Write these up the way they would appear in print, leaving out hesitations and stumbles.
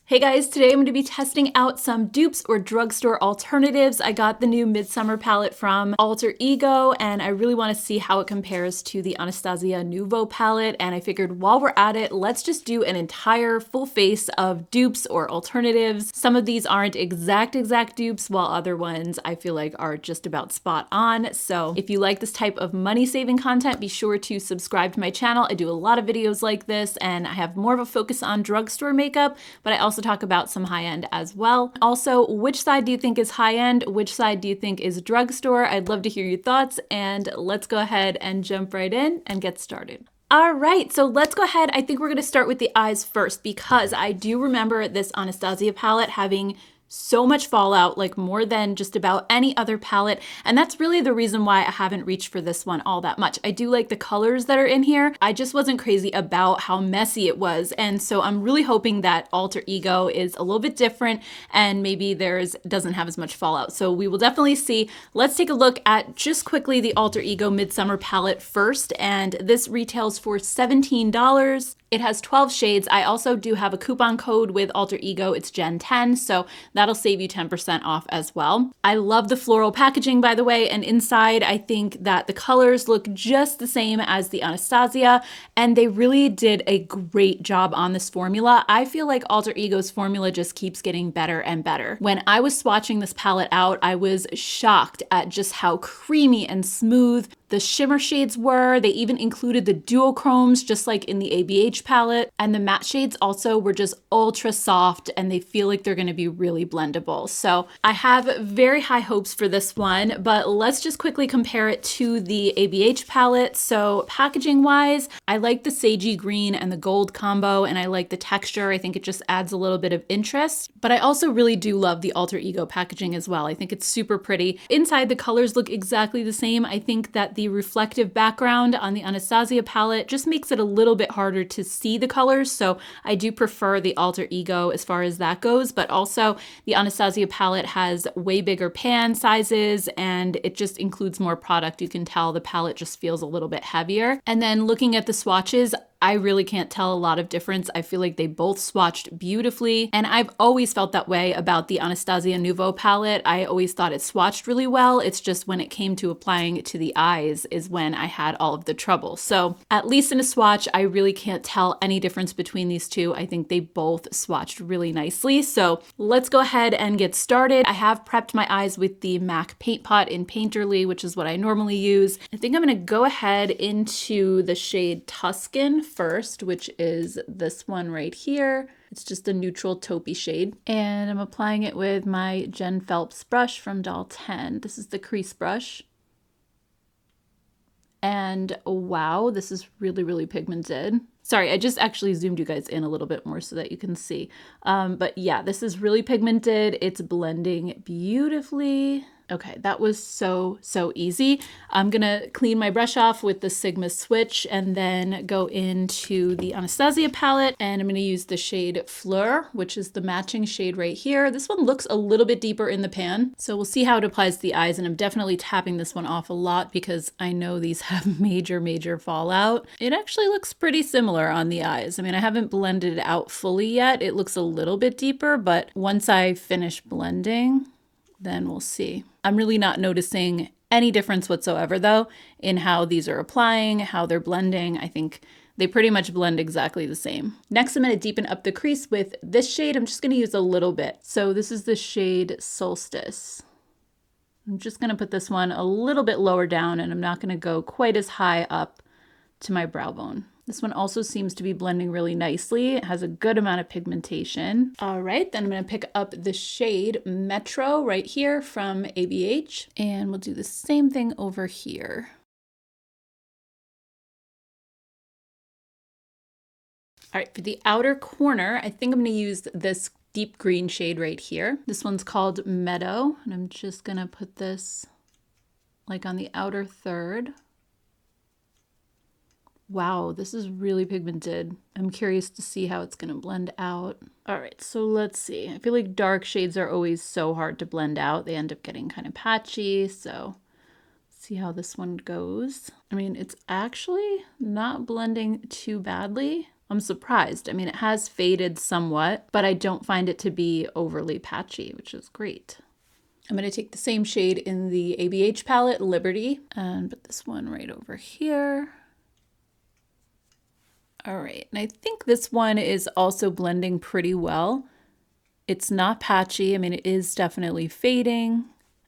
Hey guys, today I'm going to be testing out some dupes or drugstore alternatives. I got the new Midsummer palette from Alter Ego and I really want to see how it compares to the Anastasia Nouveau palette, and I figured while we're at it, let's just do an entire full face of dupes or alternatives. Some of these aren't exact dupes, while other ones I feel like are just about spot on. So if you like this type of money-saving content, be sure to subscribe to my channel. I do a lot of videos like this and I have more of a focus on drugstore makeup, but I also talk about some high-end as well. Also, which side do you think is high-end? Which side do you think is drugstore? I'd love to hear your thoughts, and let's go ahead and jump right in and get started. All right, so let's go ahead. I think we're gonna start with the eyes first because I do remember this Anastasia palette having so much fallout, like more than just about any other palette. And that's really the reason why I haven't reached for this one all that much. I do like the colors that are in here. I just wasn't crazy about how messy it was. And so I'm really hoping that Alter Ego is a little bit different and maybe doesn't have as much fallout. So we will definitely see. Let's take a look at just quickly the Alter Ego Midsummer palette first. And this retails for $17. It has 12 shades. I also do have a coupon code with Alter Ego. It's Gen 10, so that'll save you 10% off as well. I love the floral packaging, by the way, and inside I think that the colors look just the same as the Anastasia, and they really did a great job on this formula. I feel like Alter Ego's formula just keeps getting better and better. When I was swatching this palette out, I was shocked at just how creamy and smooth the shimmer shades were. They even included the duochromes, just like in the ABH palette. And the matte shades also were just ultra soft and they feel like they're gonna be really blendable. So I have very high hopes for this one, but let's just quickly compare it to the ABH palette. So packaging wise, I like the sagey green and the gold combo, and I like the texture. I think it just adds a little bit of interest, but I also really do love the Alter Ego packaging as well. I think it's super pretty. Inside, the colors look exactly the same. I think that the reflective background on the Anastasia palette just makes it a little bit harder to see the colors. So I do prefer the Alter Ego as far as that goes, but also the Anastasia palette has way bigger pan sizes and it just includes more product. You can tell the palette just feels a little bit heavier. And then looking at the swatches, I really can't tell a lot of difference. I feel like they both swatched beautifully, and I've always felt that way about the Anastasia Nouveau palette. I always thought it swatched really well. It's just when it came to applying it to the eyes is when I had all of the trouble. So at least in a swatch, I really can't tell any difference between these two. I think they both swatched really nicely. So let's go ahead and get started. I have prepped my eyes with the MAC Paint Pot in Painterly, which is what I normally use. I think I'm gonna go ahead into the shade Tuscan first, which is this one right here. It's just a neutral taupey shade. And I'm applying it with my Jen Phelps brush from Doll 10. This is the crease brush. And wow, this is really, really pigmented. Sorry, I just actually zoomed you guys in a little bit more so that you can see. But yeah, this is really pigmented. It's blending beautifully. Okay, that was so easy. I'm gonna clean my brush off with the Sigma Switch and then go into the Anastasia palette, and I'm gonna use the shade Fleur, which is the matching shade right here. This one looks a little bit deeper in the pan, so we'll see how it applies to the eyes, and I'm definitely tapping this one off a lot because I know these have major fallout. It actually looks pretty similar on the eyes. I mean, I haven't blended it out fully yet. It looks a little bit deeper, but once I finish blending, then we'll see. I'm really not noticing any difference whatsoever though in how these are applying, how they're blending. I think they pretty much blend exactly the same. Next, I'm gonna deepen up the crease with this shade. I'm just gonna use a little bit. So this is the shade Solstice. I'm just gonna put this one a little bit lower down, and I'm not gonna go quite as high up to my brow bone. This one also seems to be blending really nicely. It has a good amount of pigmentation. All right, then I'm gonna pick up the shade Metro right here from ABH, and we'll do the same thing over here. All right, for the outer corner, I think I'm gonna use this deep green shade right here. This one's called Meadow, and I'm just gonna put this like on the outer third. Wow, this is really pigmented. I'm curious to see how it's gonna blend out. All right, so let's see. I feel like dark shades are always so hard to blend out. They end up getting kind of patchy, so see how this one goes. I mean, it's actually not blending too badly. I'm surprised. I mean, it has faded somewhat, but I don't find it to be overly patchy, which is great. I'm going to take the same shade in the ABH palette, Liberty, and put this one right over here. All right, and I think this one is also blending pretty well. It's not patchy. I mean, it is definitely fading,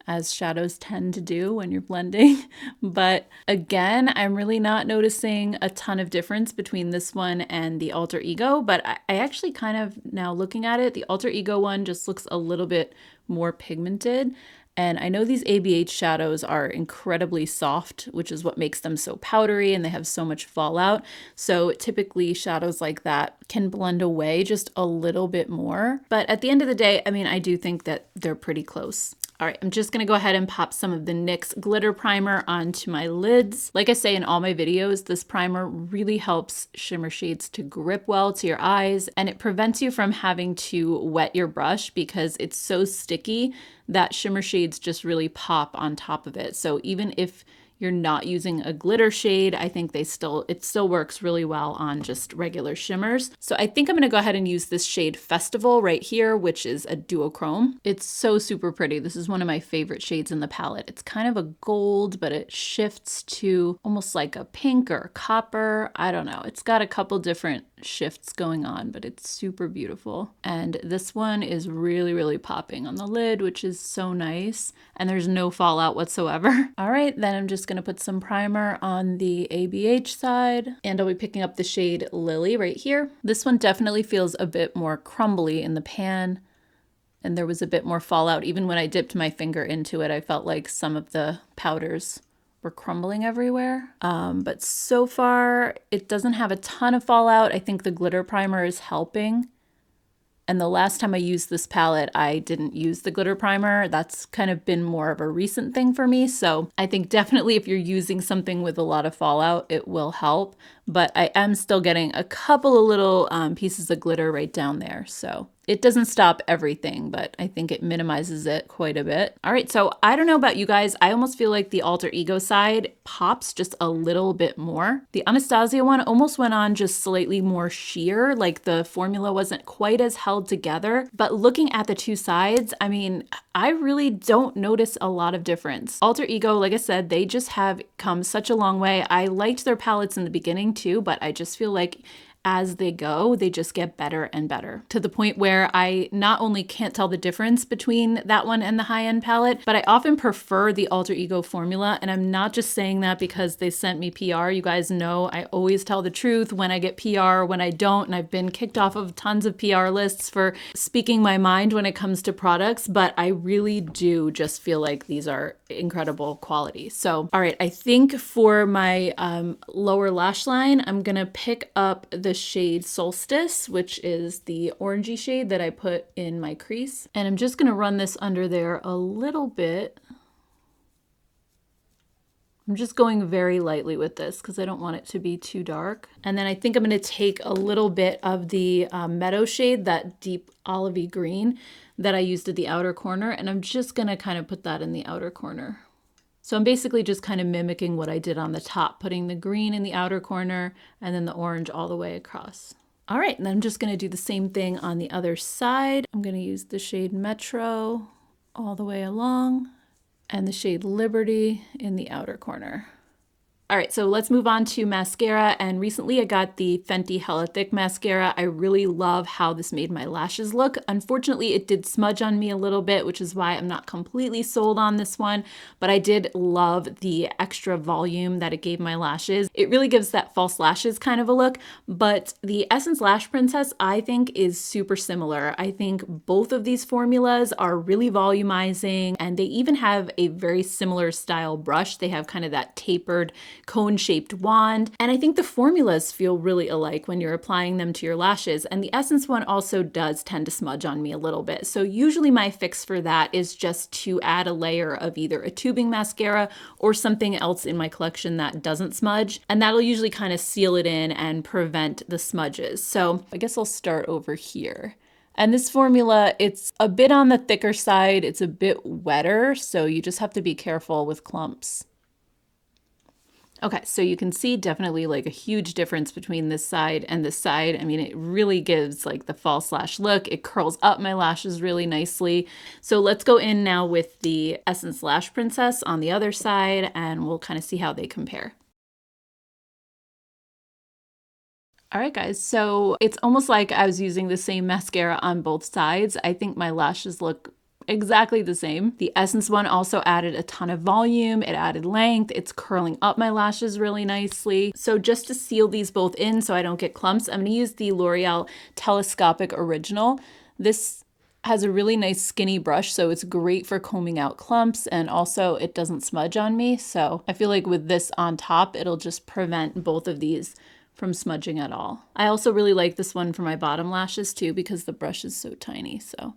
as shadows tend to do when you're blending. But again, I'm really not noticing a ton of difference between this one and the Alter Ego. But I actually kind of, now looking at it, the Alter Ego one just looks a little bit more pigmented. And I know these ABH shadows are incredibly soft, which is what makes them so powdery, and they have so much fallout. So typically shadows like that can blend away just a little bit more. But at the end of the day, I mean, I do think that they're pretty close. All right, I'm just gonna go ahead and pop some of the NYX glitter primer onto my lids. Like I say in all my videos, this primer really helps shimmer shades to grip well to your eyes, and it prevents you from having to wet your brush because it's so sticky that shimmer shades just really pop on top of it. So even if you're not using a glitter shade, I think it still works really well on just regular shimmers. So I think I'm gonna go ahead and use this shade Festival right here, which is a duochrome. It's so super pretty. This is one of my favorite shades in the palette. It's kind of a gold, but it shifts to almost like a pink or copper. I don't know. It's got a couple different shifts going on, but it's super beautiful. And this one is really, really popping on the lid, which is so nice. And there's no fallout whatsoever. All right, then I'm just gonna put some primer on the ABH side, and I'll be picking up the shade Lily right here. This one definitely feels a bit more crumbly in the pan, and there was a bit more fallout. Even when I dipped my finger into it, I felt like some of the powders were crumbling everywhere. But so far, it doesn't have a ton of fallout. I think the glitter primer is helping. And the last time I used this palette, I didn't use the glitter primer. That's kind of been more of a recent thing for me. So I think definitely if you're using something with a lot of fallout, it will help. But I am still getting a couple of little pieces of glitter right down there. So it doesn't stop everything, but I think it minimizes it quite a bit. All right, so I don't know about you guys. I almost feel like the Alter Ego side pops just a little bit more. The Anastasia one almost went on just slightly more sheer, like the formula wasn't quite as held together. But looking at the two sides, I mean, I really don't notice a lot of difference. Alter Ego, like I said, they just have come such a long way. I liked their palettes in the beginning too, but I just feel like as they go, they just get better and better to the point where I not only can't tell the difference between that one and the high-end palette, but I often prefer the Alter Ego formula. And I'm not just saying that because they sent me PR. You guys know I always tell the truth when I get PR, when I don't, and I've been kicked off of tons of PR lists for speaking my mind when it comes to products, but I really do just feel like these are incredible quality. So, all right, I think for my lower lash line, I'm gonna pick up the shade Solstice, which is the orangey shade that I put in my crease. And I'm just gonna run this under there a little bit. I'm just going very lightly with this because I don't want it to be too dark. And then I think I'm gonna take a little bit of the Meadow shade, that deep olivey green that I used at the outer corner, and I'm just gonna kind of put that in the outer corner. So I'm basically just kind of mimicking what I did on the top, putting the green in the outer corner and then the orange all the way across. All right, and then I'm just gonna do the same thing on the other side. I'm gonna use the shade Metro all the way along and the shade Liberty in the outer corner. All right, so let's move on to mascara. And recently I got the Fenty Hella Thick mascara. I really love how this made my lashes look. Unfortunately, it did smudge on me a little bit, which is why I'm not completely sold on this one, but I did love the extra volume that it gave my lashes. It really gives that false lashes kind of a look, but the Essence Lash Princess I think is super similar. I think both of these formulas are really volumizing, and they even have a very similar style brush. They have kind of that tapered cone-shaped wand. And I think the formulas feel really alike when you're applying them to your lashes. And the Essence one also does tend to smudge on me a little bit. So usually my fix for that is just to add a layer of either a tubing mascara or something else in my collection that doesn't smudge. And that'll usually kind of seal it in and prevent the smudges. So I guess I'll start over here. And this formula, it's a bit on the thicker side. It's a bit wetter, so you just have to be careful with clumps. Okay, so you can see definitely like a huge difference between this side and this side. I mean, it really gives like the false lash look. It curls up my lashes really nicely. So let's go in now with the Essence Lash Princess on the other side, and we'll kind of see how they compare. All right, guys, so it's almost like I was using the same mascara on both sides. I think my lashes look exactly the same. The Essence one also added a ton of volume. It added length. It's curling up my lashes really nicely. So just to seal these both in so I don't get clumps, I'm gonna use the L'Oreal Telescopic Original. This has a really nice skinny brush, so it's great for combing out clumps, and also it doesn't smudge on me. So I feel like with this on top, it'll just prevent both of these from smudging at all. I also really like this one for my bottom lashes too because the brush is so tiny. So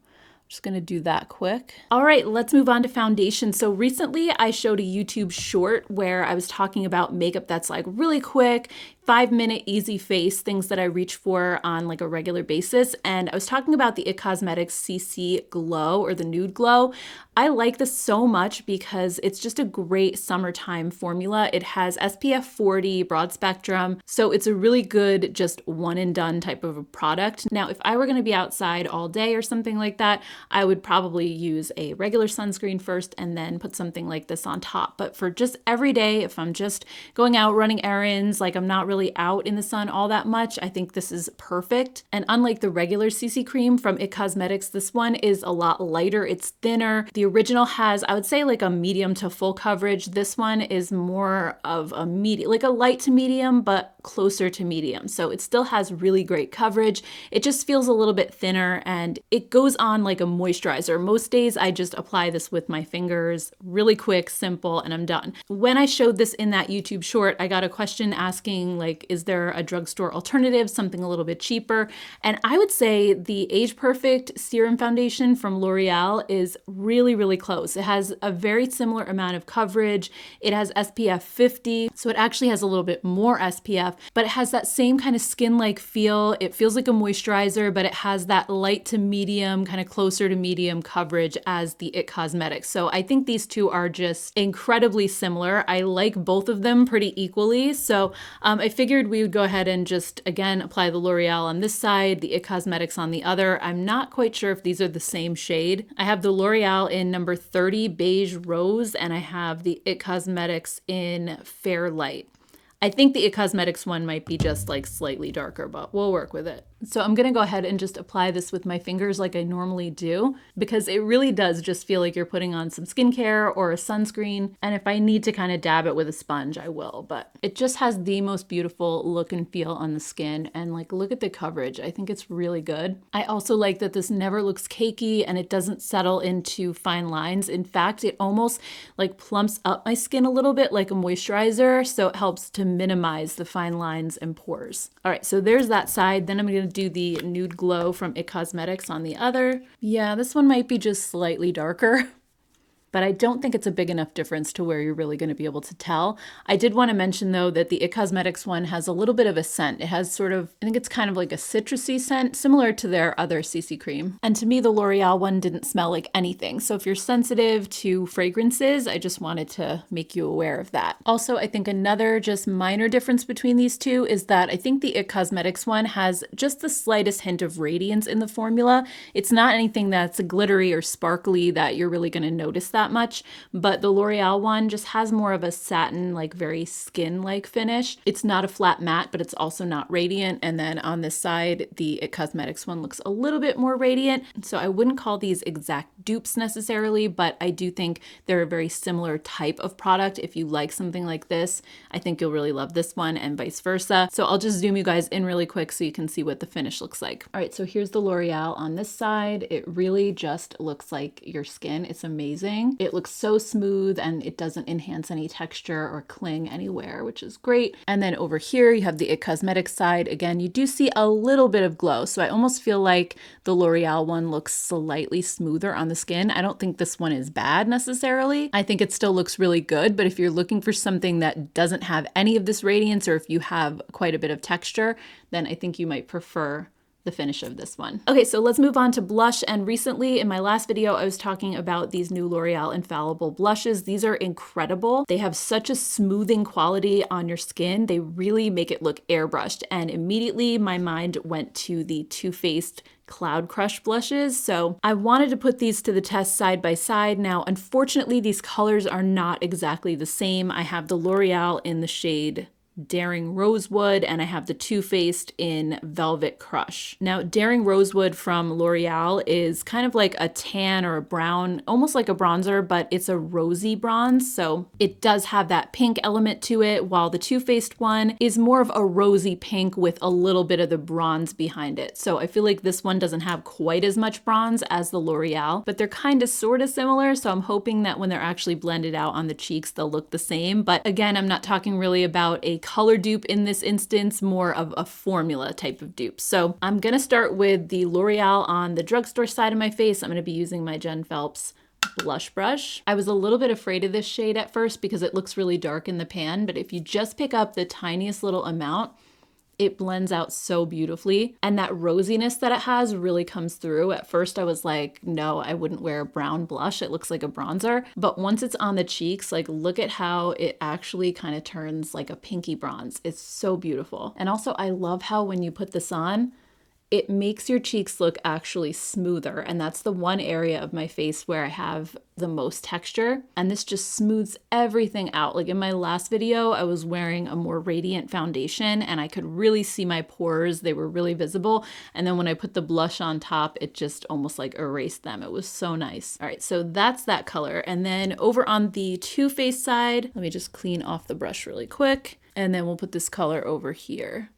just gonna do that quick. All right, let's move on to foundation. So recently I showed a YouTube short where I was talking about makeup that's like really quick, 5-minute easy face, things that I reach for on like a regular basis. And I was talking about the IT Cosmetics CC Glow, or the Nude Glow. I like this so much because it's just a great summertime formula. It has SPF 40, broad spectrum, so it's a really good just one and done type of a product. Now, if I were gonna be outside all day or something like that, I would probably use a regular sunscreen first and then put something like this on top. But for just every day, if I'm just going out running errands, like I'm not really out in the sun all that much, I think this is perfect. And unlike the regular CC cream from IT Cosmetics, this one is a lot lighter. It's thinner. The original has, I would say, like a medium to full coverage. This one is more of a medium, like a light to medium, but closer to medium. So it still has really great coverage. It just feels a little bit thinner, and it goes on like a moisturizer. Most days I just apply this with my fingers, really quick, simple, and I'm done. When I showed this in that YouTube short, I got a question asking like, is there a drugstore alternative, something a little bit cheaper? And I would say the Age Perfect Serum Foundation from L'Oreal is really, really close. It has a very similar amount of coverage. It has SPF 50, so it actually has a little bit more SPF, but it has that same kind of skin-like feel. It feels like a moisturizer, but it has that light to medium, kind of closer to medium coverage as the IT Cosmetics. So I think these two are just incredibly similar. I like both of them pretty equally. So I figured we would go ahead and just, again, apply the L'Oreal on this side, the IT Cosmetics on the other. I'm not quite sure if these are the same shade. I have the L'Oreal in number 30 Beige Rose, and I have the IT Cosmetics in Fair Light. I think the IT Cosmetics one might be just like slightly darker, but we'll work with it. So I'm gonna go ahead and just apply this with my fingers like I normally do, because it really does just feel like you're putting on some skincare or a sunscreen. And if I need to kind of dab it with a sponge, I will, but it just has the most beautiful look and feel on the skin. And like, look at the coverage. I think it's really good. I also like that this never looks cakey and it doesn't settle into fine lines. In fact, it almost like plumps up my skin a little bit like a moisturizer. So it helps to minimize the fine lines and pores. All right, so there's that side. Then I'm gonna do the Nude Glow from IT Cosmetics on the other. Yeah, this one might be just slightly darker, but I don't think it's a big enough difference to where you're really going to be able to tell. I did want to mention though that the IT Cosmetics one has a little bit of a scent. It has sort of, I think it's kind of like a citrusy scent, similar to their other CC cream. And to me, the L'Oreal one didn't smell like anything. So if you're sensitive to fragrances, I just wanted to make you aware of that. Also, I think another just minor difference between these two is that I think the IT Cosmetics one has just the slightest hint of radiance in the formula. It's not anything that's glittery or sparkly that you're really going to notice that much, but the L'Oreal one just has more of a satin, like very skin-like finish. It's not a flat matte, but it's also not radiant. And then on this side, the IT Cosmetics one looks a little bit more radiant. So I wouldn't call these exact dupes necessarily, but I do think they're a very similar type of product. If you like something like this, I think you'll really love this one, and vice versa. So I'll just zoom you guys in really quick so you can see what the finish looks like. All right, so here's the L'Oreal on this side. It really just looks like your skin. It's amazing. It looks so smooth and it doesn't enhance any texture or cling anywhere, which is great. And then over here, you have the IT Cosmetics side. Again, you do see a little bit of glow. So I almost feel like the L'Oreal one looks slightly smoother on the skin. I don't think this one is bad necessarily. I think it still looks really good, but if you're looking for something that doesn't have any of this radiance, or if you have quite a bit of texture, then I think you might prefer the finish of this one. Okay, so let's move on to blush. And recently in my last video, I was talking about these new L'Oreal Infallible blushes. These are incredible. They have such a smoothing quality on your skin. They really make it look airbrushed. And immediately my mind went to the Too Faced Cloud Crush blushes. So I wanted to put these to the test side by side. Now, unfortunately, these colors are not exactly the same. I have the L'Oreal in the shade Daring Rosewood, and I have the Too Faced in Velvet Crush. Now, Daring Rosewood from L'Oreal is kind of like a tan or a brown, almost like a bronzer, but it's a rosy bronze, so it does have that pink element to it, while the Too Faced one is more of a rosy pink with a little bit of the bronze behind it. So I feel like this one doesn't have quite as much bronze as the L'Oreal, but they're kind of sort of similar, so I'm hoping that when they're actually blended out on the cheeks, they'll look the same. But again, I'm not talking really about a color dupe in this instance, more of a formula type of dupe. So I'm gonna start with the L'Oreal on the drugstore side of my face. I'm gonna be using my Jen Phelps blush brush. I was a little bit afraid of this shade at first because it looks really dark in the pan, but if you just pick up the tiniest little amount, it blends out so beautifully. And that rosiness that it has really comes through. At first I was like, no, I wouldn't wear a brown blush. It looks like a bronzer. But once it's on the cheeks, like look at how it actually kind of turns like a pinky bronze. It's so beautiful. And also I love how when you put this on, it makes your cheeks look actually smoother. And that's the one area of my face where I have the most texture. And this just smooths everything out. Like in my last video, I was wearing a more radiant foundation and I could really see my pores. They were really visible. And then when I put the blush on top, it just almost like erased them. It was so nice. All right, so that's that color. And then over on the Too Faced side, let me just clean off the brush really quick. And then we'll put this color over here.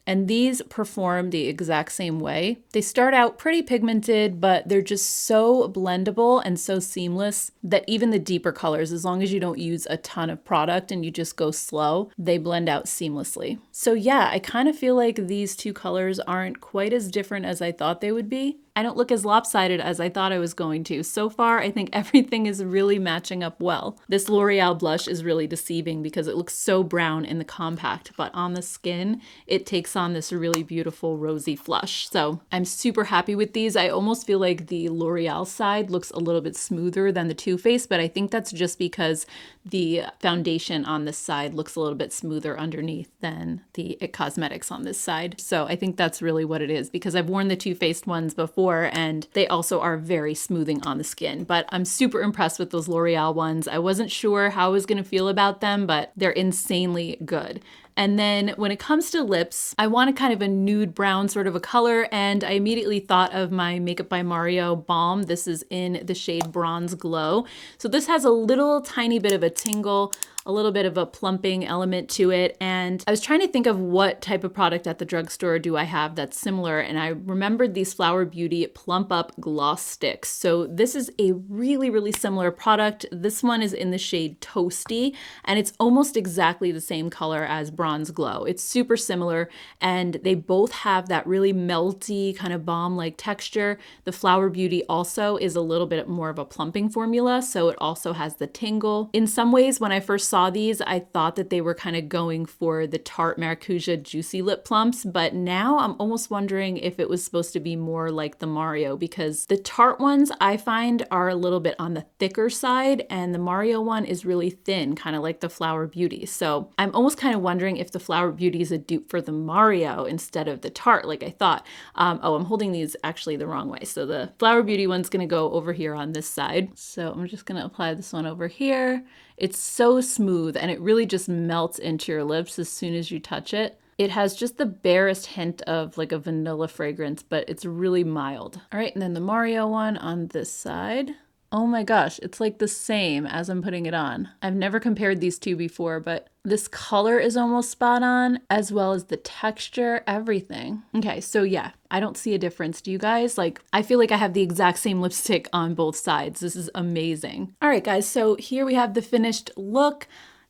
And these perform the exact same way. They start out pretty pigmented, but they're just so blendable and so seamless that even the deeper colors, as long as you don't use a ton of product and you just go slow, they blend out seamlessly. So yeah, I kind of feel like these two colors aren't quite as different as I thought they would be. I don't look as lopsided as I thought I was going to. So far, I think everything is really matching up well. This L'Oreal blush is really deceiving because it looks so brown in the compact, but on the skin, it takes on this really beautiful rosy flush. So I'm super happy with these. I almost feel like the L'Oreal side looks a little bit smoother than the Too Faced, but I think that's just because the foundation on this side looks a little bit smoother underneath than the IT Cosmetics on this side. So I think that's really what it is, because I've worn the Too Faced ones before and they also are very smoothing on the skin. But I'm super impressed with those L'Oreal ones. I wasn't sure how I was gonna feel about them, but they're insanely good. And then when it comes to lips, I wanted kind of a nude brown sort of a color, and I immediately thought of my Makeup by Mario balm. This is in the shade Bronze Glow. So this has a little tiny bit of a tingle, a little bit of a plumping element to it. And I was trying to think of what type of product at the drugstore do I have that's similar. And I remembered these Flower Beauty Plump Up Gloss Sticks. So this is a really, really similar product. This one is in the shade Toasty, and it's almost exactly the same color as Bronze Glow. It's super similar, and they both have that really melty kind of balm-like texture. The Flower Beauty also is a little bit more of a plumping formula, so it also has the tingle. In some ways, when I first saw these, I thought that they were kind of going for the Tarte Maracuja Juicy Lip Plumps, but now I'm almost wondering if it was supposed to be more like the Mario, because the Tarte ones I find are a little bit on the thicker side, and the Mario one is really thin, kind of like the Flower Beauty. So I'm almost kind of wondering if the Flower Beauty is a dupe for the Mario instead of the Tarte, like I thought. Oh, I'm holding these actually the wrong way. So the Flower Beauty one's gonna go over here on this side. So I'm just gonna apply this one over here. It's so smooth and it really just melts into your lips as soon as you touch it. It has just the barest hint of like a vanilla fragrance, but it's really mild. All right, and then the Mario one on this side. Oh my gosh, it's like the same as I'm putting it on. I've never compared these two before, but this color is almost spot on, as well as the texture, everything. Okay, so yeah, I don't see a difference. Do you guys? Like, I feel like I have the exact same lipstick on both sides. This is amazing. All right, guys, so here we have the finished look.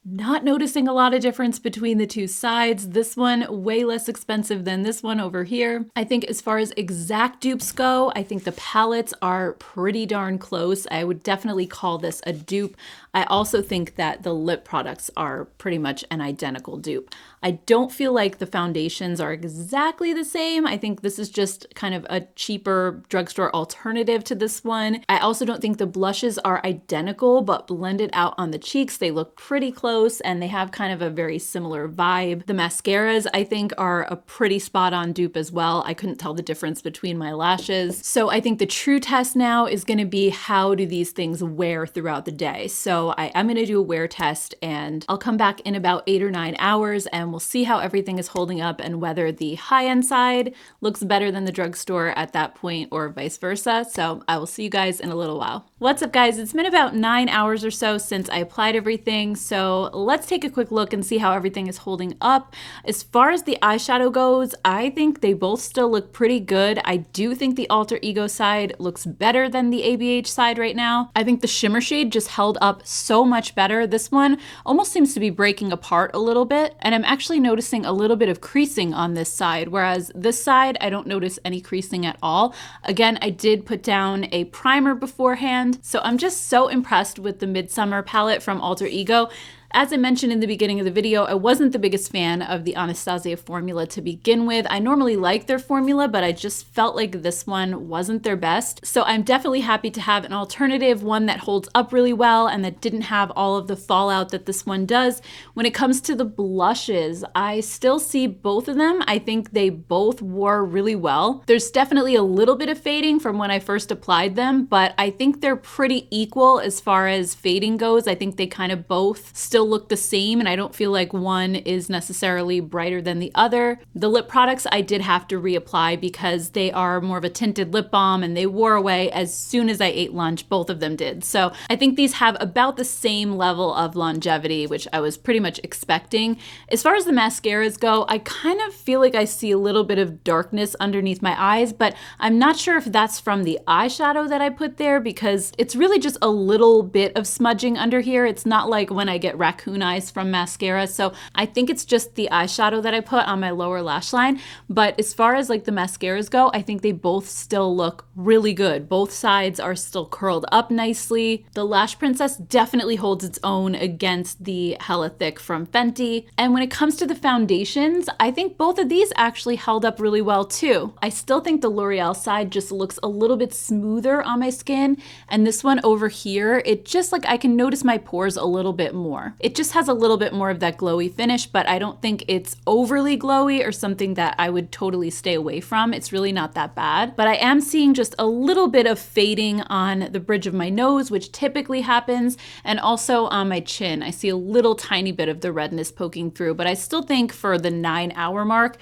Not noticing a lot of difference between the two sides. This one way less expensive than this one over here. I think as far as exact dupes go, I think the palettes are pretty darn close. I would definitely call this a dupe. I also think that the lip products are pretty much an identical dupe. I don't feel like the foundations are exactly the same. I think this is just kind of a cheaper drugstore alternative to this one. I also don't think the blushes are identical, but blended out on the cheeks, they look pretty close and they have kind of a very similar vibe. The mascaras, I think, are a pretty spot on dupe as well. I couldn't tell the difference between my lashes. So I think the true test now is going to be how do these things wear throughout the day. So I'm going to do a wear test and I'll come back in about 8 or 9 hours and we'll see how everything is holding up and whether the high-end side looks better than the drugstore at that point or vice versa. So I will see you guys in a little while. What's up, guys? It's been about 9 hours or so since I applied everything. So let's take a quick look and see how everything is holding up. As far as the eyeshadow goes, I think they both still look pretty good. I do think the Alter Ego side looks better than the ABH side right now. I think the shimmer shade just held up so much better. This one almost seems to be breaking apart a little bit, and I'm actually noticing a little bit of creasing on this side, whereas this side I don't notice any creasing at all. Again, I did put down a primer beforehand, so I'm just so impressed with the Midsummer palette from Alter Ego. As I mentioned in the beginning of the video, I wasn't the biggest fan of the Anastasia formula to begin with. I normally like their formula, but I just felt like this one wasn't their best. So I'm definitely happy to have an alternative, one that holds up really well and that didn't have all of the fallout that this one does. When it comes to the blushes, I still see both of them. I think they both wore really well. There's definitely a little bit of fading from when I first applied them, but I think they're pretty equal as far as fading goes. I think they kind of both still look the same, and I don't feel like one is necessarily brighter than the other. The lip products I did have to reapply because they are more of a tinted lip balm and they wore away as soon as I ate lunch. Both of them did. So I think these have about the same level of longevity, which I was pretty much expecting. As far as the mascaras go, I kind of feel like I see a little bit of darkness underneath my eyes, but I'm not sure if that's from the eyeshadow that I put there because it's really just a little bit of smudging under here. It's not like when I get raccoon eyes from mascara. So I think it's just the eyeshadow that I put on my lower lash line. But as far as like the mascaras go, I think they both still look really good. Both sides are still curled up nicely. The Lash Princess definitely holds its own against the Hella Thick from Fenty. And when it comes to the foundations, I think both of these actually held up really well too. I still think the L'Oreal side just looks a little bit smoother on my skin. And this one over here, it just like I can notice my pores a little bit more. It just has a little bit more of that glowy finish, but I don't think it's overly glowy or something that I would totally stay away from. It's really not that bad, but I am seeing just a little bit of fading on the bridge of my nose, which typically happens, and also on my chin. I see a little tiny bit of the redness poking through, but I still think for the 9-hour mark,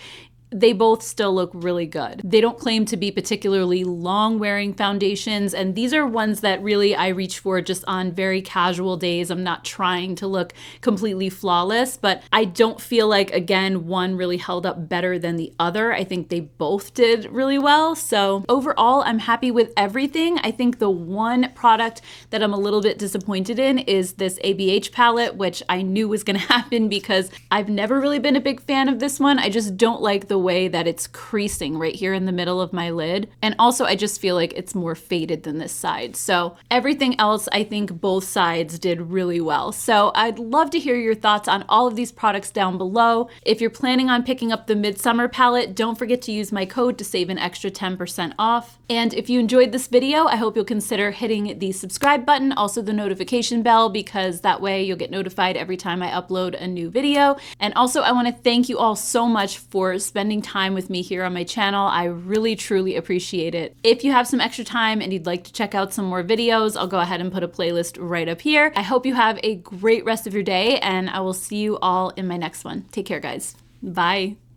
they both still look really good. They don't claim to be particularly long wearing foundations, and these are ones that really I reach for just on very casual days. I'm not trying to look completely flawless, but I don't feel like, again, one really held up better than the other. I think they both did really well. So overall, I'm happy with everything. I think the one product that I'm a little bit disappointed in is this ABH palette, which I knew was gonna happen because I've never really been a big fan of this one. I just don't like the way that it's creasing right here in the middle of my lid. And also I just feel like it's more faded than this side. So everything else, I think both sides did really well. So I'd love to hear your thoughts on all of these products down below. If you're planning on picking up the Midsummer palette, don't forget to use my code to save an extra 10% off. And if you enjoyed this video, I hope you'll consider hitting the subscribe button, also the notification bell, because that way you'll get notified every time I upload a new video. And also I want to thank you all so much for spending time with me here on my channel. I really, truly appreciate it. If you have some extra time and you'd like to check out some more videos, I'll go ahead and put a playlist right up here. I hope you have a great rest of your day, and I will see you all in my next one. Take care, guys. Bye.